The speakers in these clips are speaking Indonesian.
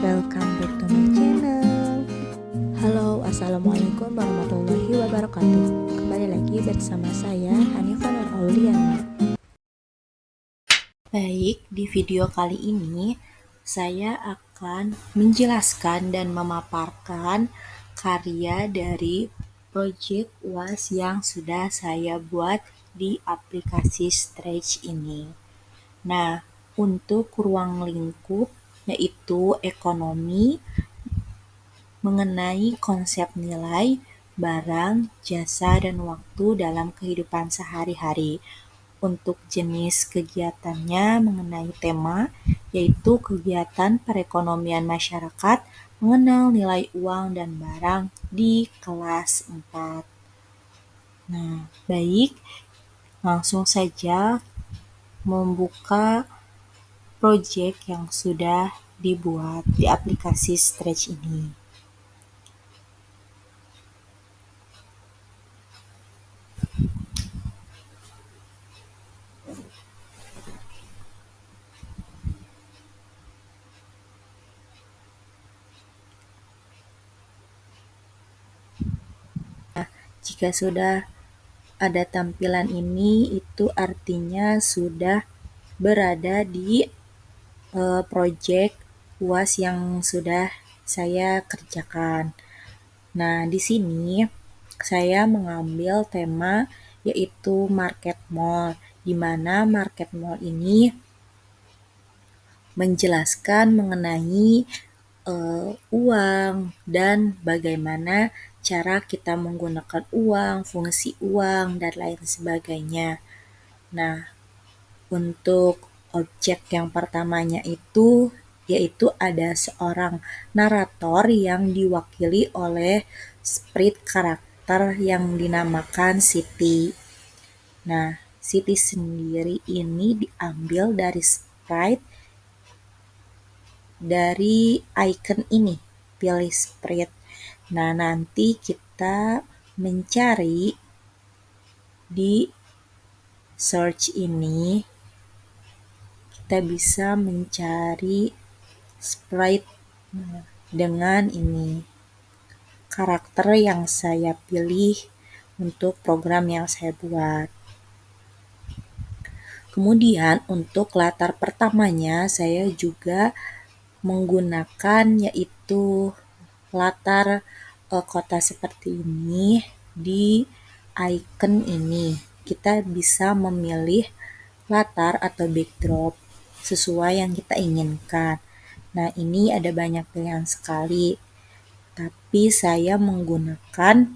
welcome back to my channel. Halo, assalamualaikum warahmatullahi wabarakatuh. Kembali lagi bersama saya Hanifah Nur Auliana. Baik, di video kali ini saya akan menjelaskan dan memaparkan karya dari project UAS yang sudah saya buat di aplikasi Stretch ini. Nah, untuk ruang lingkup yaitu ekonomi mengenai konsep nilai, barang, jasa, dan waktu dalam kehidupan sehari-hari. Untuk jenis kegiatannya mengenai tema, yaitu kegiatan perekonomian masyarakat mengenal nilai uang dan barang di kelas 4. Nah, baik, langsung saja membuka project yang sudah dibuat di aplikasi Stretch ini. Jika sudah ada tampilan ini, itu artinya sudah berada di project UAS yang sudah saya kerjakan. Nah, di sini saya mengambil tema yaitu market mall, di mana market mall ini menjelaskan mengenai uang dan bagaimana cara kita menggunakan uang, fungsi uang, dan lain sebagainya. Nah, untuk objek yang pertamanya itu yaitu ada seorang narator yang diwakili oleh sprite karakter yang dinamakan Siti. Nah, Siti sendiri ini diambil dari sprite dari icon ini, pilih sprite. Nah, nanti kita mencari di search ini, kita bisa mencari sprite dengan ini karakter yang saya pilih untuk program yang saya buat. Kemudian untuk latar pertamanya saya juga menggunakan yaitu latar kota seperti ini. Di icon ini kita bisa memilih latar atau backdrop sesuai yang kita inginkan. Nah, ini ada banyak pilihan sekali, tapi saya menggunakan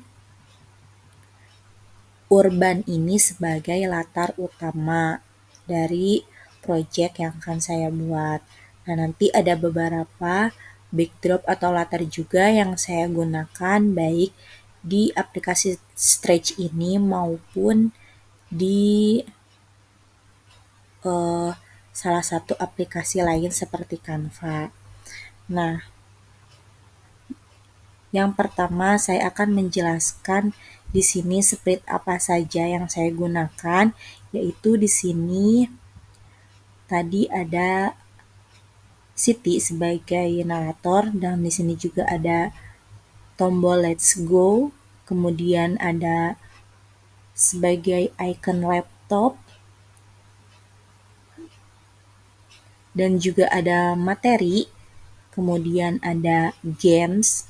urban ini sebagai latar utama dari project yang akan saya buat. Nah, nanti ada beberapa backdrop atau latar juga yang saya gunakan baik di aplikasi Stretch ini maupun di salah satu aplikasi lain seperti Canva. Nah, yang pertama saya akan menjelaskan di sini sprite apa saja yang saya gunakan, yaitu di sini tadi ada Siti sebagai narator dan di sini juga ada tombol let's go, kemudian ada sebagai icon laptop dan juga ada materi, kemudian ada games,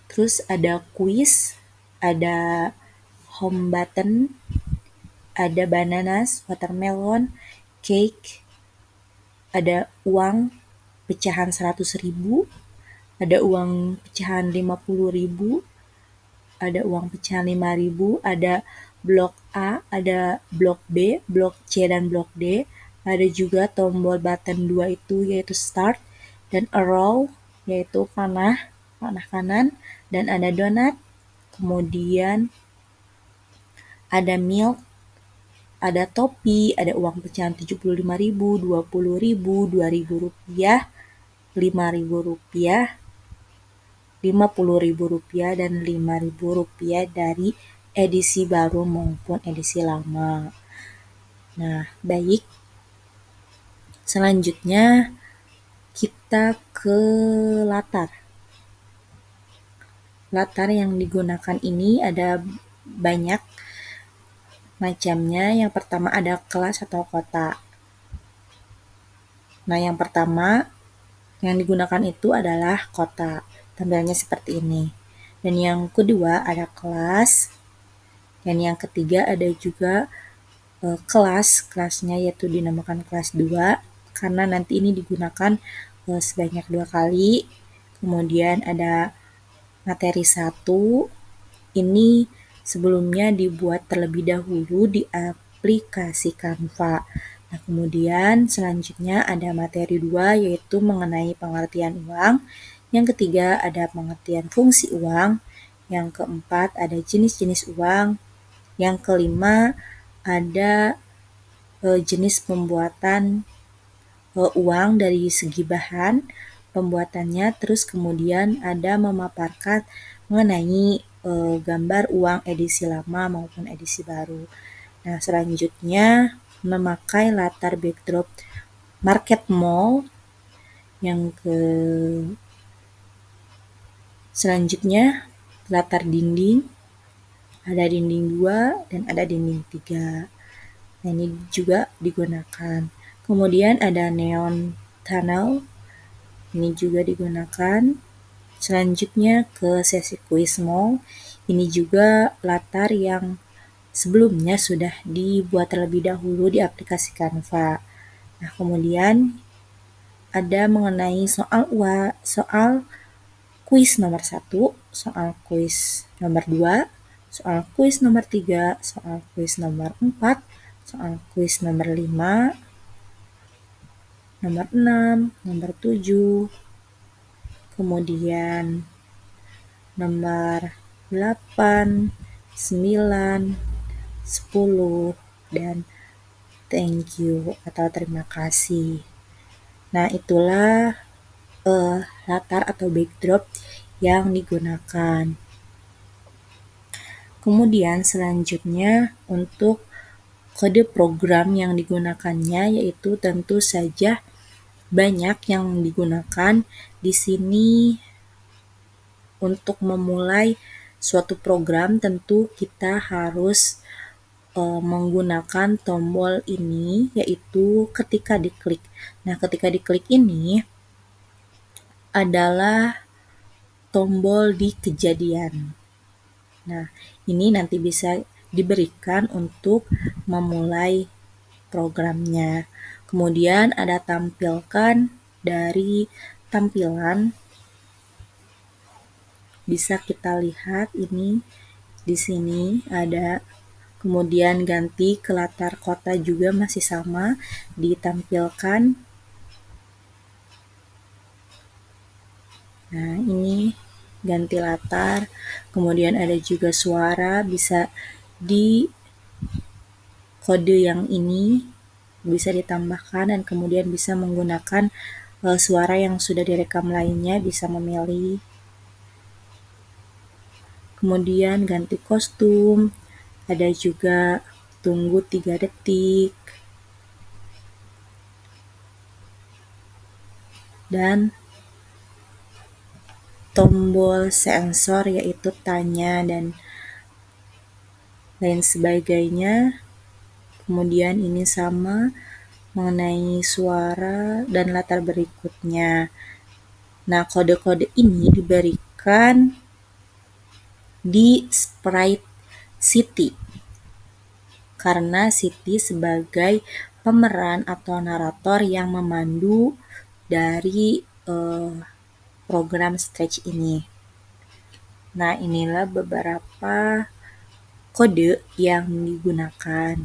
terus ada quiz, ada home button, ada bananas, watermelon, cake, ada uang pecahan 100.000, ada uang pecahan 50.000, ada uang pecahan 5.000, ada blok A, ada blok B, blok C, dan blok D. Ada juga tombol button 2 itu yaitu start, dan arrow yaitu panah kanan, dan ada donat, kemudian ada milk, ada topi, ada uang pecahan 75.000, 20.000, 2.000 rupiah, 5.000 rupiah, 50.000 rupiah, dan 5.000 rupiah dari edisi baru maupun edisi lama. Nah, baik. Selanjutnya kita ke latar. Latar yang digunakan ini ada banyak macamnya. Yang pertama ada kelas atau kota. Nah, yang pertama yang digunakan itu adalah kota. Tampilannya seperti ini. Dan yang kedua ada kelas. Dan yang ketiga ada juga kelas. Kelasnya yaitu dinamakan kelas 2 karena nanti ini digunakan sebanyak 2 kali. Kemudian ada materi 1. Ini sebelumnya dibuat terlebih dahulu di aplikasi Canva. Nah, kemudian selanjutnya ada materi 2 yaitu mengenai pengertian uang. Yang ketiga ada pengertian fungsi uang. Yang keempat ada jenis-jenis uang. Yang kelima ada jenis pembuatan uang dari segi bahan pembuatannya. Terus kemudian ada memaparkan mengenai gambar uang edisi lama maupun edisi baru. Nah, selanjutnya memakai latar backdrop market mall. Selanjutnya latar dinding. Ada dinding 2 dan ada dinding 3. Nah, ini juga digunakan. Kemudian ada neon tunnel. Ini juga digunakan. Selanjutnya ke sesi quiz mall. Ini juga latar yang sebelumnya sudah dibuat terlebih dahulu di aplikasi Canva. Nah, kemudian ada mengenai soal kuis nomor 1, soal kuis nomor 2, soal kuis nomor 3, soal kuis nomor 4, soal kuis nomor 5, nomor 6, nomor 7, kemudian nomor 8, 9, 10, dan thank you atau terima kasih. Nah, itulah latar atau backdrop yang digunakan. Kemudian selanjutnya untuk kode program yang digunakannya yaitu tentu saja banyak yang digunakan di sini. Untuk memulai suatu program tentu kita harus menggunakan tombol ini yaitu ketika diklik. Nah, ketika diklik ini adalah tombol di kejadian. Nah, ini nanti bisa diberikan untuk memulai programnya. Kemudian ada tampilkan dari tampilan. Bisa kita lihat ini di sini ada. Kemudian ganti ke latar kota juga masih sama ditampilkan. Nah, ini ganti latar. Kemudian ada juga suara, bisa di kode yang ini bisa ditambahkan dan kemudian bisa menggunakan suara yang sudah direkam lainnya, bisa memilih. Kemudian ganti kostum, ada juga tunggu 3 detik, dan tombol sensor yaitu tanya dan lain sebagainya. Kemudian ini sama mengenai suara dan latar berikutnya. Nah, kode-kode ini diberikan di sprite Siti karena Siti sebagai pemeran atau narator yang memandu dari program Stretch ini. Nah, inilah beberapa kode yang digunakan.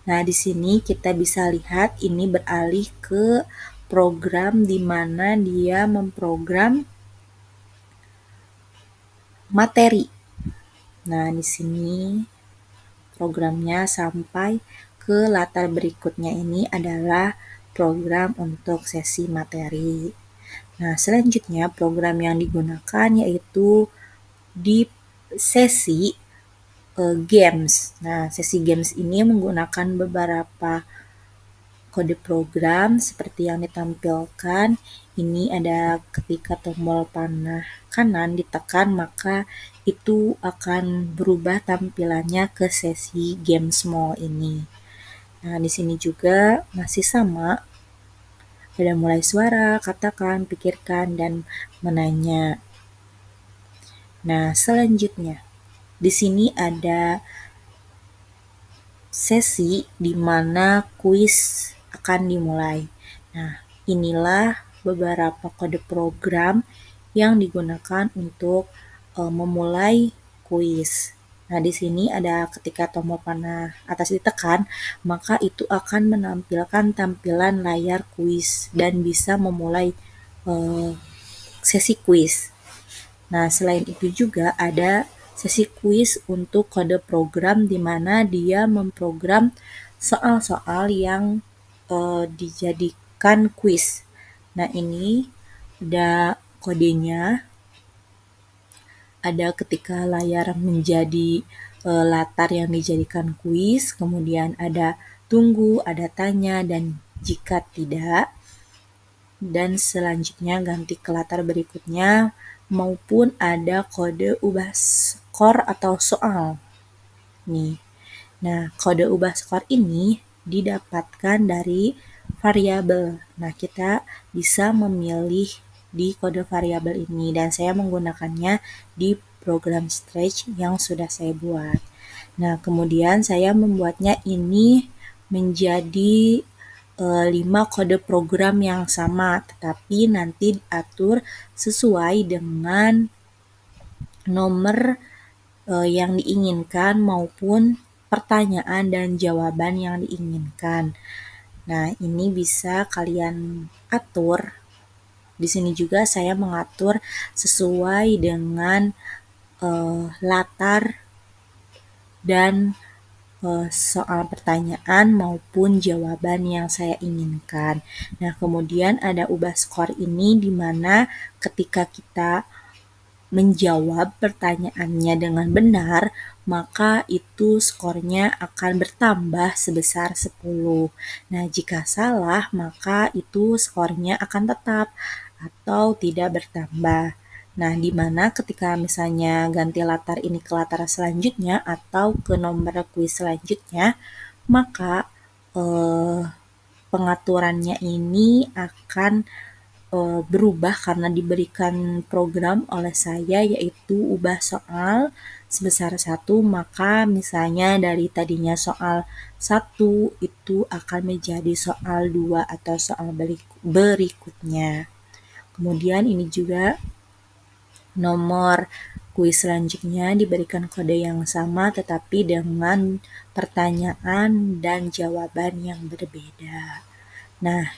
Nah, di sini kita bisa lihat ini beralih ke program di mana dia memprogram materi. Nah, di sini programnya sampai ke latar berikutnya ini adalah program untuk sesi materi. Nah, selanjutnya program yang digunakan yaitu di sesi games. Nah, sesi games ini menggunakan beberapa kode program seperti yang ditampilkan. Ini ada ketika tombol panah kanan ditekan, maka itu akan berubah tampilannya ke sesi game small ini. Nah, di sini juga masih sama. Ada mulai suara, katakan, pikirkan, dan menanya. Nah, selanjutnya di sini ada sesi di mana kuis akan dimulai. Nah, inilah beberapa kode program yang digunakan untuk memulai kuis. Nah, di sini ada ketika tombol panah atas ditekan, maka itu akan menampilkan tampilan layar kuis dan bisa memulai sesi kuis. Nah, selain itu juga ada sesi kuis untuk kode program di mana dia memprogram soal-soal yang dijadikan kuis. Nah, ini ada kodenya, ada ketika layar menjadi latar yang dijadikan kuis, kemudian ada tunggu, ada tanya, dan jika tidak, dan selanjutnya ganti ke latar berikutnya, maupun ada kode ubah skor atau soal. Nih. Nah, kode ubah skor ini didapatkan dari variabel. Nah, kita bisa memilih di kode variabel ini dan saya menggunakannya di program Stretch yang sudah saya buat. Nah, kemudian saya membuatnya ini menjadi 5 kode program yang sama, tetapi nanti diatur sesuai dengan nomor yang diinginkan maupun pertanyaan dan jawaban yang diinginkan. Nah, ini bisa kalian atur. Di sini juga saya mengatur sesuai dengan latar dan soal pertanyaan maupun jawaban yang saya inginkan. Nah, kemudian ada ubah skor ini di mana ketika kita menjawab pertanyaannya dengan benar, maka itu skornya akan bertambah sebesar 10. Nah, jika salah, maka itu skornya akan tetap atau tidak bertambah. Nah, di mana ketika misalnya ganti latar ini ke latar selanjutnya atau ke nomor kuis selanjutnya, maka pengaturannya ini akan berubah karena diberikan program oleh saya, yaitu ubah soal sebesar 1, maka misalnya dari tadinya soal 1 itu akan menjadi soal 2 atau soal berikutnya. Kemudian ini juga nomor kuis selanjutnya diberikan kode yang sama tetapi dengan pertanyaan dan jawaban yang berbeda. Nah,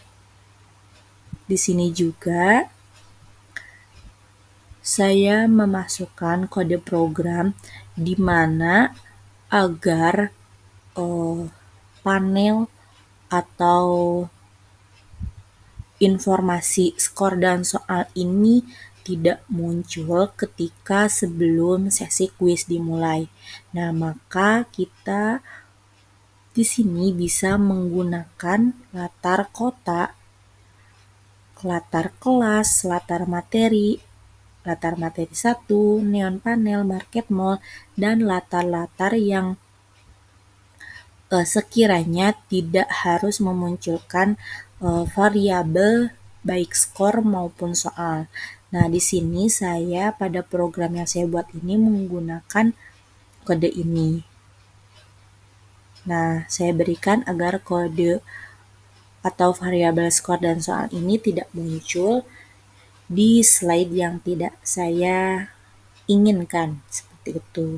di sini juga saya memasukkan kode program di mana agar panel atau informasi skor dan soal ini tidak muncul ketika sebelum sesi kuis dimulai. Nah, maka kita di sini bisa menggunakan latar kotak, latar kelas, latar materi 1, neon panel, market mall, dan latar-latar yang sekiranya tidak harus memunculkan variabel baik skor maupun soal. Nah, di sini saya pada program yang saya buat ini menggunakan kode ini. Nah, saya berikan agar kode atau variabel skor dan soal ini tidak muncul di slide yang tidak saya inginkan, seperti itu.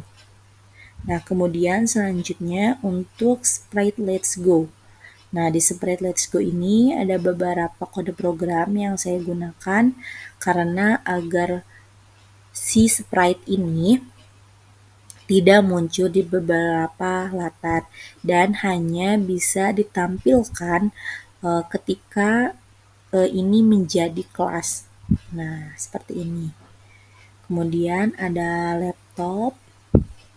Nah, kemudian selanjutnya untuk Sprite Let's Go. Nah, di Sprite Let's Go ini ada beberapa kode program yang saya gunakan karena agar si sprite ini tidak muncul di beberapa latar dan hanya bisa ditampilkan ketika ini menjadi kelas. Nah, seperti ini. Kemudian ada laptop,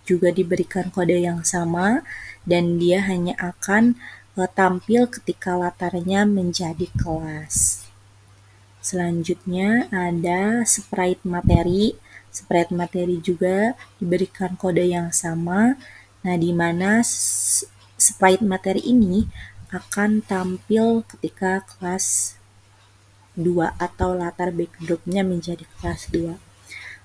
juga diberikan kode yang sama dan dia hanya akan tampil ketika latarnya menjadi kelas. Selanjutnya ada sprite materi. Sprite materi juga diberikan kode yang sama. Nah, di mana sprite materi ini akan tampil ketika kelas 2 atau latar backdropnya menjadi kelas 2.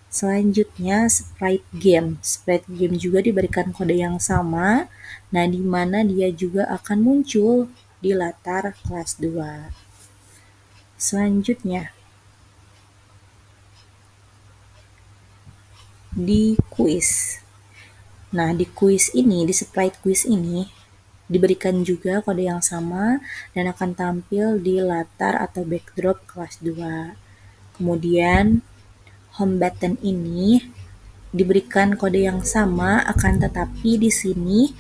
Selanjutnya sprite game. Sprite game juga diberikan kode yang sama. Nah, di mana dia juga akan muncul di latar kelas 2. Selanjutnya di quiz. Nah, di quiz ini, di sprite quiz ini diberikan juga kode yang sama dan akan tampil di latar atau backdrop kelas 2. Kemudian home button ini diberikan kode yang sama, akan tetapi di sini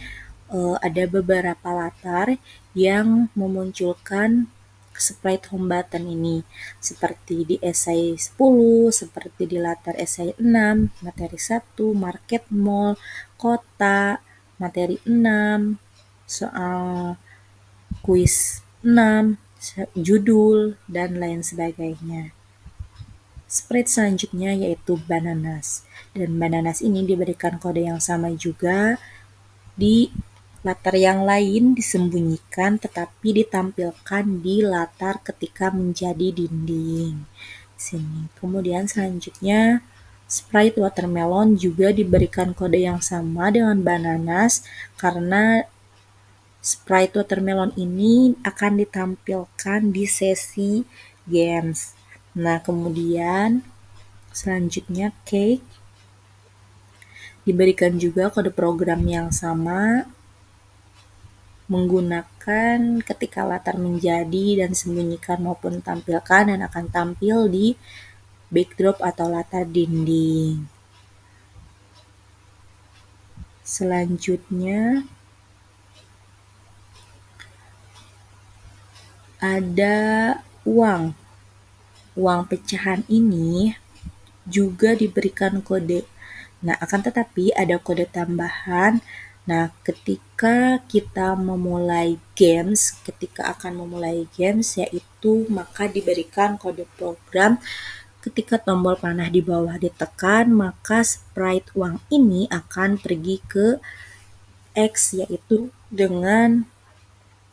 ada beberapa latar yang memunculkan sprite home button ini, seperti di esai 10, seperti di latar esai 6, materi 1, market mall, kota, materi 6, soal kuis 6, judul, dan lain sebagainya. Sprite selanjutnya yaitu bananas. Dan bananas ini diberikan kode yang sama juga, di latar yang lain disembunyikan tetapi ditampilkan di latar ketika menjadi dinding. Sini. Kemudian selanjutnya sprite watermelon juga diberikan kode yang sama dengan bananas karena sprite watermelon ini akan ditampilkan di sesi games. Nah, kemudian selanjutnya cake diberikan juga kode program yang sama menggunakan ketika latar menjadi dan sembunyikan maupun tampilkan dan akan tampil di backdrop atau latar dinding. Selanjutnya ada uang. Uang pecahan ini juga diberikan kode. Nah, akan tetapi ada kode tambahan. Nah, ketika kita memulai games, yaitu maka diberikan kode program ketika tombol panah di bawah ditekan, maka sprite uang ini akan pergi ke X, yaitu dengan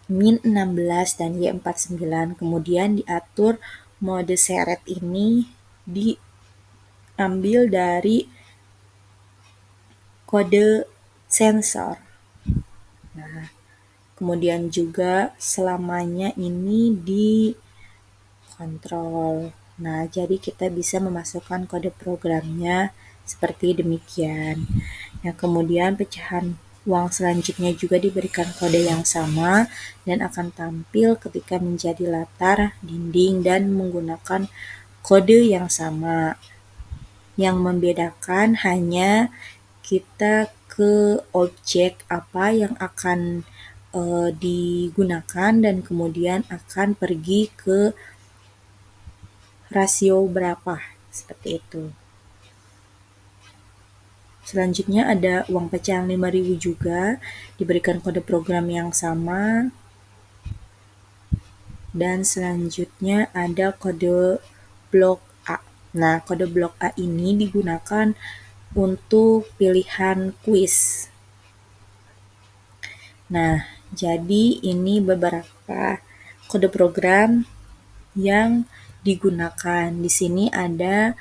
min 16 dan Y49. Kemudian diatur mode seret ini diambil dari kode sensor. Nah, kemudian juga selamanya ini dikontrol. Nah, jadi kita bisa memasukkan kode programnya seperti demikian. Nah, kemudian pecahan uang selanjutnya juga diberikan kode yang sama dan akan tampil ketika menjadi latar dinding dan menggunakan kode yang sama. Yang membedakan hanya kita ke objek apa yang akan digunakan dan kemudian akan pergi ke rasio berapa, seperti itu. Selanjutnya ada uang pecahan 5.000 juga, diberikan kode program yang sama. Dan selanjutnya ada kode blok A. Nah, kode blok A ini digunakan untuk pilihan kuis. Nah, jadi ini beberapa kode program yang digunakan. Di sini ada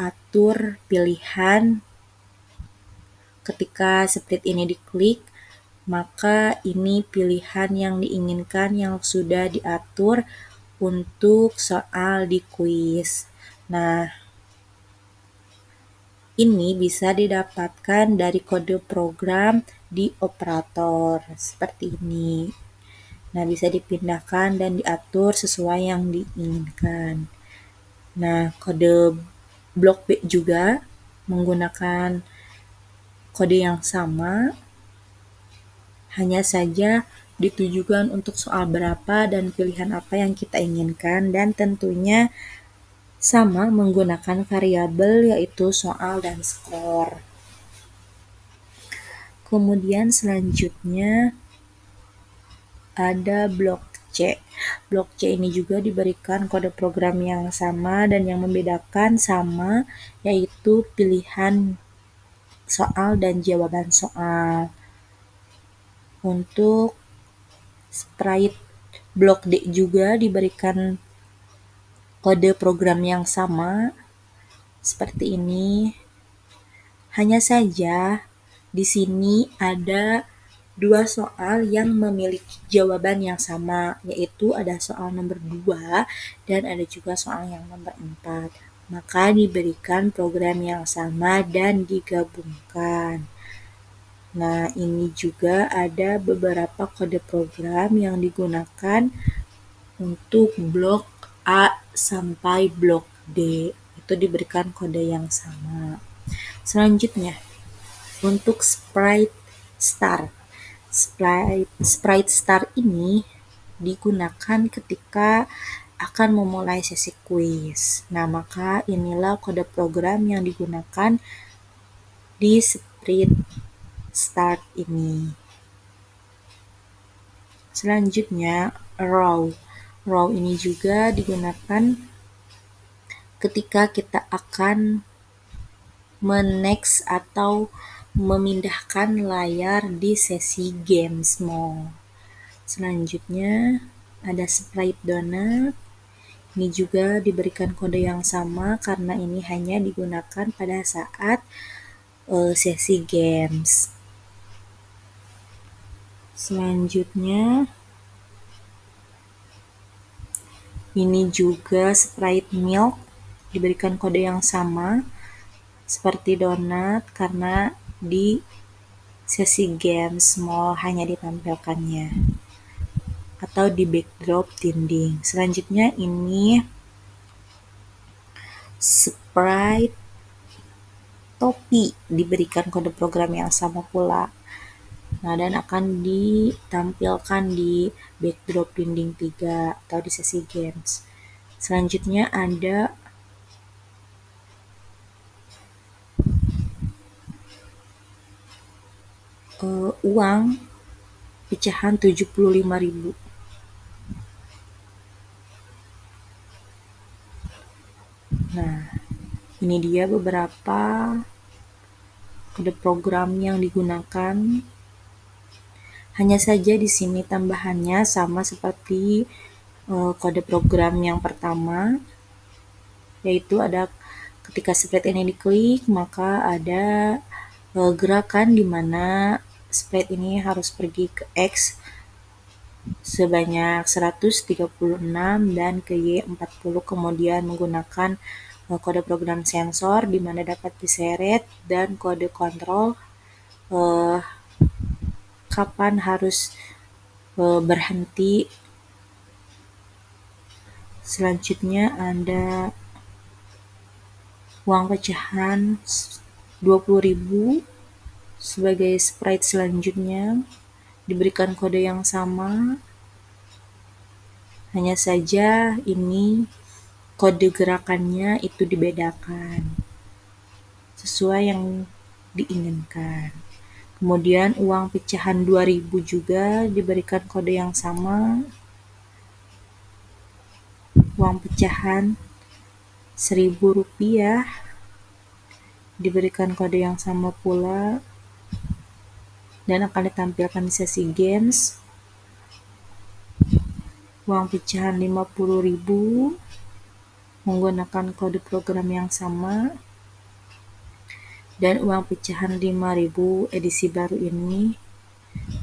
atur pilihan ketika sprite ini diklik, maka ini pilihan yang diinginkan yang sudah diatur untuk soal di kuis. Nah, ini bisa didapatkan dari kode program di operator seperti ini. Nah, bisa dipindahkan dan diatur sesuai yang diinginkan. Nah, kode blok B juga menggunakan kode yang sama, hanya saja ditujukan untuk soal berapa dan pilihan apa yang kita inginkan, dan tentunya sama menggunakan variabel yaitu soal dan skor. Kemudian selanjutnya ada blok C. Blok C ini juga diberikan kode program yang sama dan yang membedakan sama yaitu pilihan soal dan jawaban soal. Untuk sprite blok D juga diberikan kode program yang sama seperti ini. Hanya saja di sini ada dua soal yang memiliki jawaban yang sama, yaitu ada soal nomor 2 dan ada juga soal yang nomor 4. Maka diberikan program yang sama dan digabungkan. Nah, ini juga ada beberapa kode program yang digunakan untuk blok A sampai blok D. Itu diberikan kode yang sama. Selanjutnya, untuk sprite star. Sprite star ini digunakan ketika akan memulai sesi kuis. Nah, maka inilah kode program yang digunakan di sprite start ini. Selanjutnya, row. Row ini juga digunakan ketika kita akan menext atau memindahkan layar di sesi games mode. Selanjutnya ada sprite donut. Ini juga diberikan kode yang sama karena ini hanya digunakan pada saat sesi games. Selanjutnya ini juga sprite milk, diberikan kode yang sama seperti donat karena di sesi games mall hanya ditampilkannya atau di backdrop dinding. Selanjutnya ini sprite topi, diberikan kode program yang sama pula. Nah, dan akan ditampilkan di backdrop dinding 3 atau di sesi games. Selanjutnya ada uang pecahan 75.000. Nah, ini dia beberapa kode program yang digunakan. Hanya saja di sini tambahannya sama seperti kode program yang pertama, yaitu ada ketika sprite ini diklik, maka ada gerakan di mana sprite ini harus pergi ke X sebanyak 136 dan ke Y 40, kemudian menggunakan kode program sensor di mana dapat diseret dan kode kontrol kapan harus berhenti. Selanjutnya ada uang pecahan 20.000 sebagai sprite selanjutnya, diberikan kode yang sama. Hanya saja ini kode gerakannya itu dibedakan sesuai yang diinginkan. Kemudian uang pecahan 2.000 juga diberikan kode yang sama. Uang pecahan 1.000 rupiah diberikan kode yang sama pula dan akan ditampilkan di sesi games. Uang pecahan 50.000 menggunakan kode program yang sama. Dan uang pecahan 5.000 edisi baru ini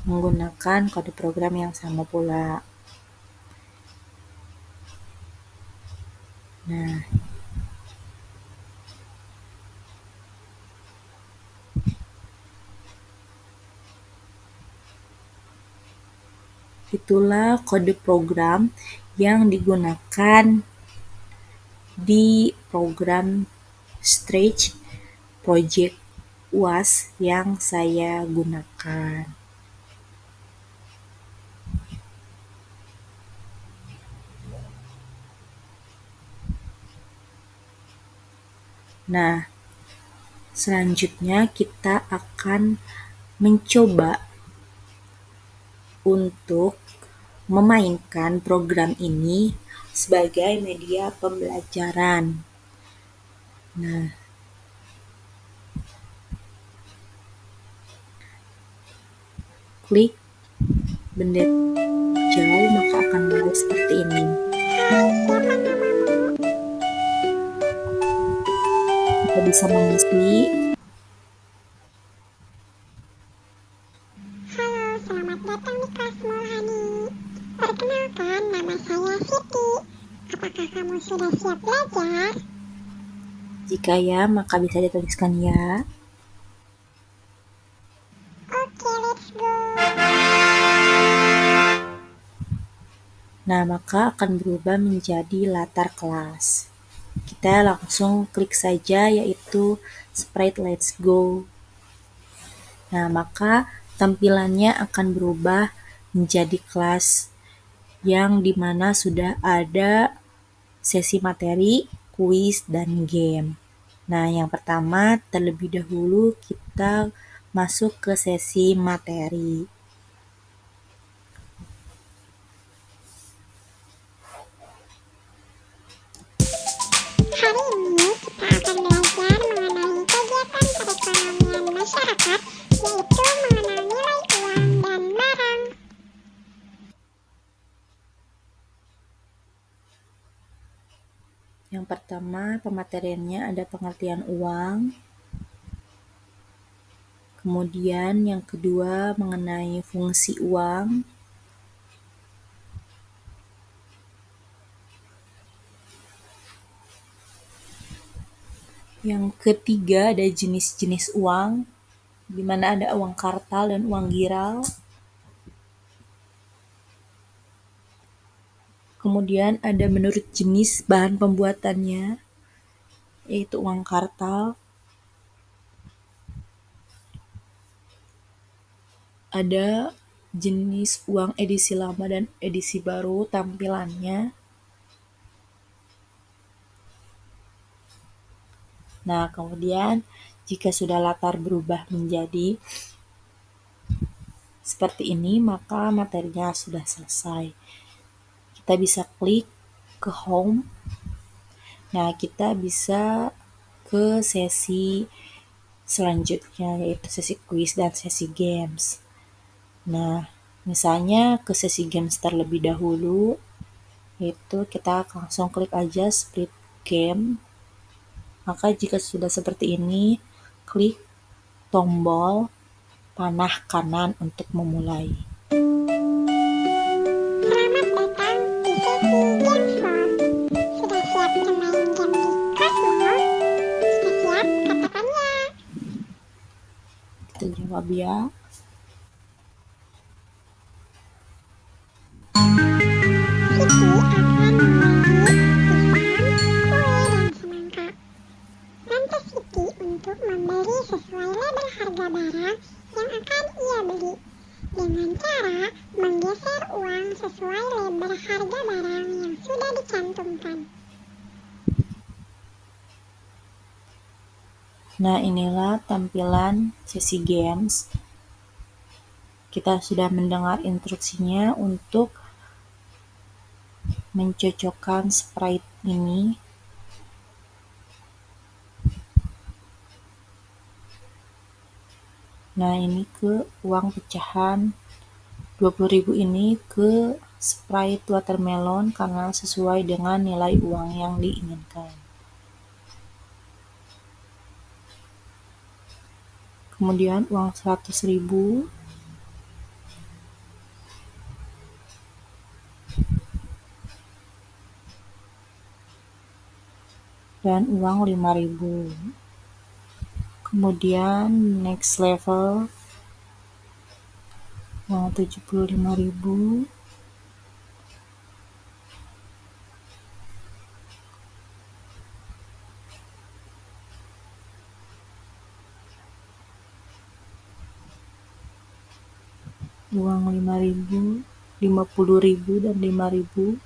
menggunakan kode program yang sama pula. Nah, itulah kode program yang digunakan di program Stretch Project UAS yang saya gunakan. Nah, selanjutnya kita akan mencoba untuk memainkan program ini sebagai media pembelajaran. Nah, klik bendera hijau maka akan mulai seperti ini. Kita bisa mengisi. Halo, selamat datang di kelas Mulhani. Perkenalkan, nama saya Siti. Apakah kamu sudah siap belajar? Jika ya, maka bisa dituliskan ya. Oke, let's go. Nah, maka akan berubah menjadi latar kelas. Kita langsung klik saja yaitu Sprite Let's Go. Nah, maka tampilannya akan berubah menjadi kelas yang dimana sudah ada sesi materi, kuis, dan game. Nah, yang pertama terlebih dahulu kita masuk ke sesi materi. Hari ini kita akan belajar mengenai kegiatan perekonomian masyarakat, yaitu mengenal nilai uang dan barang. Yang pertama, pemateriannya ada pengertian uang. Kemudian yang kedua mengenai fungsi uang. Yang ketiga ada jenis-jenis uang, di mana ada uang kartal dan uang giral. Kemudian ada menurut jenis bahan pembuatannya, yaitu uang kartal. Ada jenis uang edisi lama dan edisi baru tampilannya. Nah, kemudian jika sudah latar berubah menjadi seperti ini, maka materinya sudah selesai. Kita bisa klik ke home. Nah, kita bisa ke sesi selanjutnya, yaitu sesi quiz dan sesi games. Nah, misalnya ke sesi games terlebih dahulu, yaitu kita langsung klik aja split game. Maka jika sudah seperti ini, klik tombol panah kanan untuk memulai. Selamat datang di sesi Games Mall. Sudah siap bermain game di kelas Mall? Jika siap, katakan ya. Kita jawab ya. Siti akan membagi pisang, kue, dan semangka. Bantu Siti untuk membeli sesuai label harga barang yang akan ia beli, dengan cara menggeser uang sesuai label harga barang yang sudah dicantumkan. Nah, inilah tampilan sesi games. Kita sudah mendengar instruksinya untuk mencocokkan sprite ini. Nah, ini ke uang pecahan 20.000 ini ke sprite watermelon karena sesuai dengan nilai uang yang diinginkan. Kemudian uang 100.000 dan uang 5.000. Kemudian next level uang 75.000. Uang 5.000, 50.000 dan 5.000.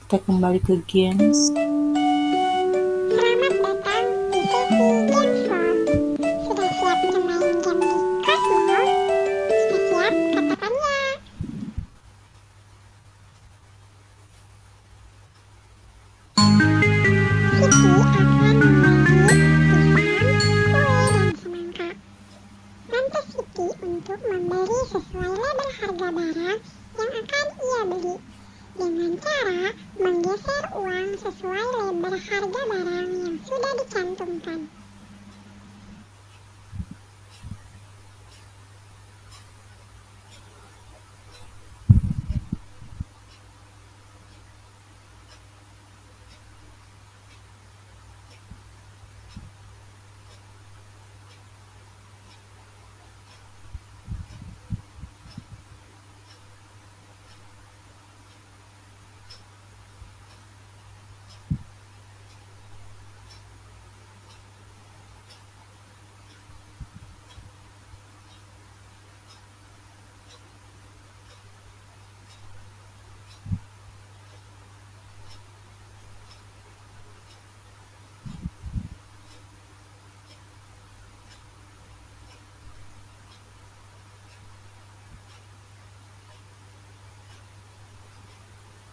Kita kembali ke games. Selamat datang di sesi Games World. Sudah siap bermain game di Cosmo? Jika siap, katakan ya. Vicky akan membagi pisang, kue, dan semangka. Bantu Vicky untuk membeli sesuai label harga barang yang akan ia beli. Dengan cara menggeser uang sesuai label harga barang yang sudah dicantumkan.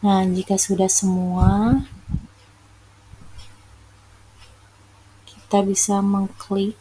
Nah, jika sudah semua, kita bisa mengklik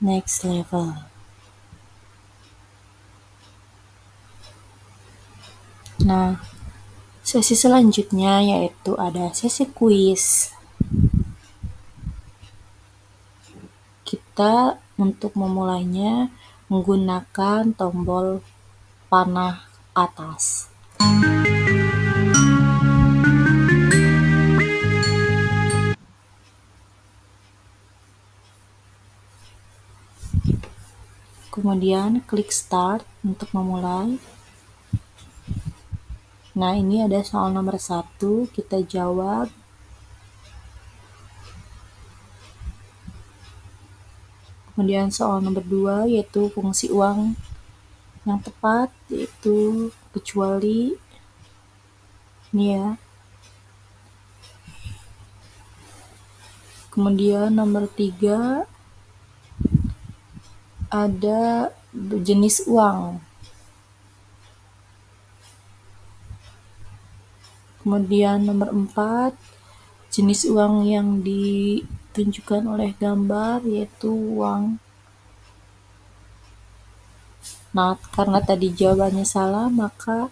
next level. Nah, sesi selanjutnya yaitu ada sesi kuis. Kita untuk memulainya menggunakan tombol panah atas. Kemudian klik start untuk memulai. Nah, ini ada soal nomor 1, kita jawab. Kemudian soal nomor 2 yaitu fungsi uang yang tepat, yaitu kecuali ini ya. Kemudian nomor 3 ada jenis uang. Kemudian nomor 4 jenis uang yang ditunjukkan oleh gambar yaitu uang. Nah, karena tadi jawabannya salah, maka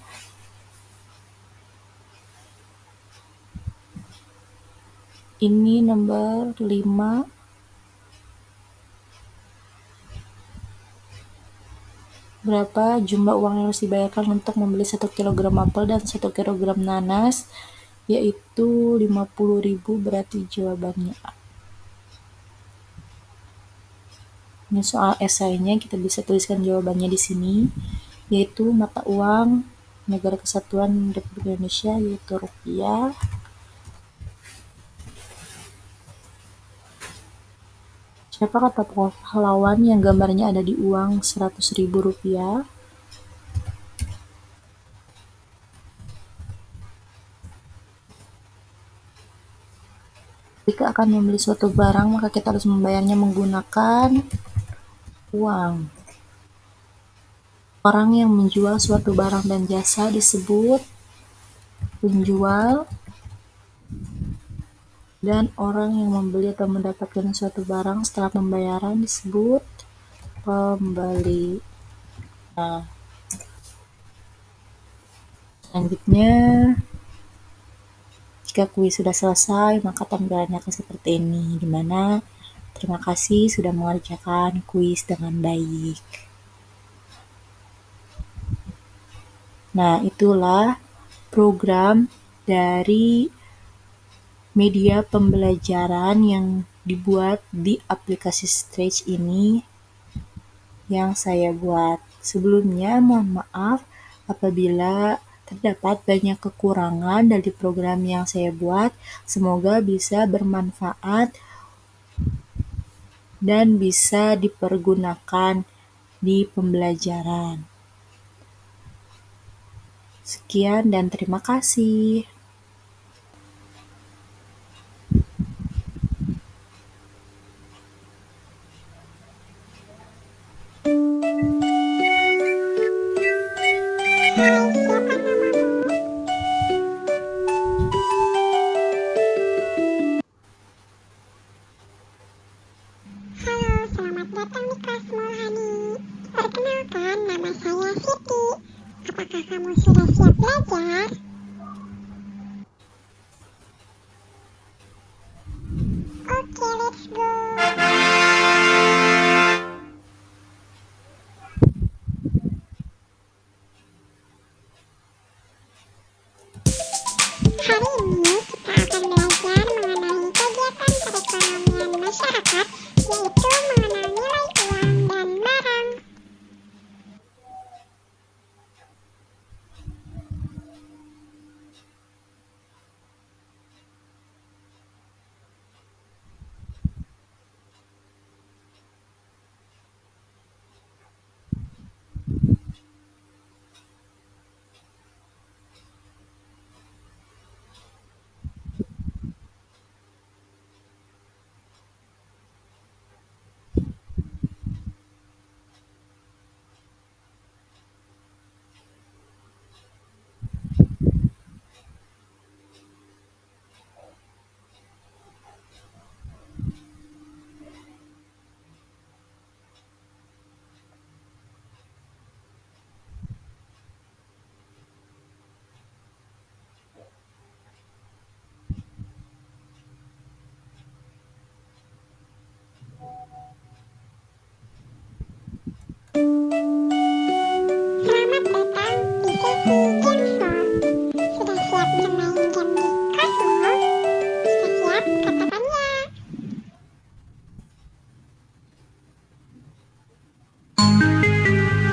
ini nomor 5. Berapa jumlah uang yang harus dibayarkan untuk membeli 1 kg apel dan 1 kg nanas? Yaitu 50.000, berarti jawabannya A. Ini soal esainya, kita bisa tuliskan jawabannya di sini, yaitu mata uang Negara Kesatuan Republik Indonesia yaitu rupiah. Siapa kata pahlawan yang gambarnya ada di uang 100.000 rupiah? Jika akan membeli suatu barang, maka kita harus membayarnya menggunakan uang. Orang yang menjual suatu barang dan jasa disebut penjual, dan orang yang membeli atau mendapatkan suatu barang setelah pembayaran disebut pembeli. Nah, selanjutnya, jika kuis sudah selesai, maka tampilannya akan seperti ini, di mana terima kasih sudah mengerjakan kuis dengan baik. Nah, itulah program dari media pembelajaran yang dibuat di aplikasi Stretch ini yang saya buat. Sebelumnya, mohon maaf apabila terdapat banyak kekurangan dari program yang saya buat. Semoga bisa bermanfaat dan bisa dipergunakan di pembelajaran. Sekian dan terima kasih. Hai, siapa namamu? Halo, selamat datang di kelas Mulhani. Perkenalkan, nama saya Siti. Apakah kamu sudah siap belajar? Oke, let's go. Hari ini kita akan belajar mengenai kegiatan perekonomian masyarakat, yaitu mengenal nilai uang dan barang. Selamat datang di sesi Game Floor. Sudah siap bermain game di kelasmu? Jika siap, katakan ya.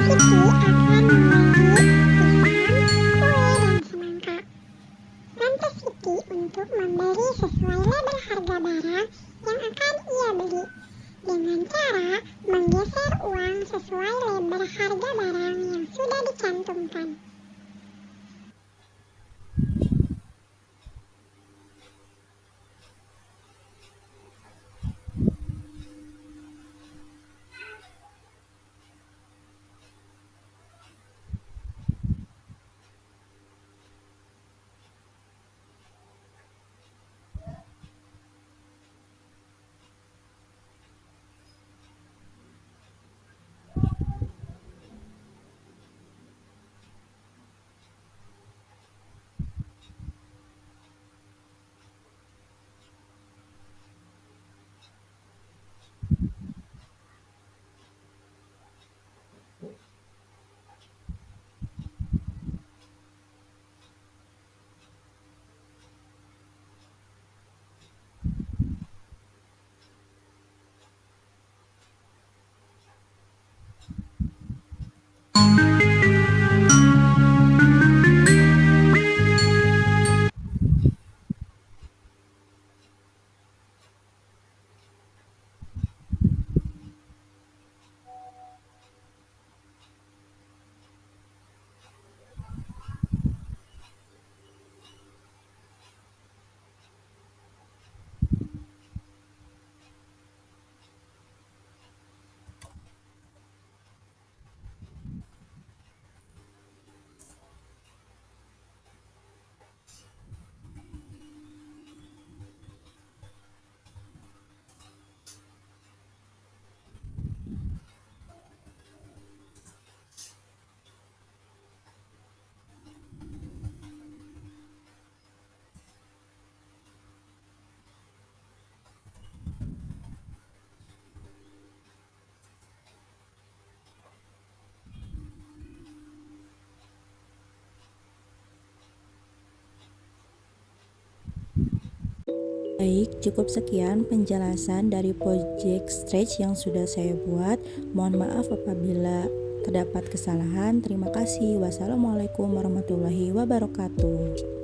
Siti akan membagi pisang, kue, dan semangka. Lantas Siti untuk memberi sesuai label harga barang yang akan ia beli, dengan cara menggeser uang sesuai label harga barang yang sudah dicantumkan. Baik, cukup sekian penjelasan dari project stretch yang sudah saya buat. Mohon maaf apabila terdapat kesalahan. Terima kasih. Wassalamualaikum warahmatullahi wabarakatuh.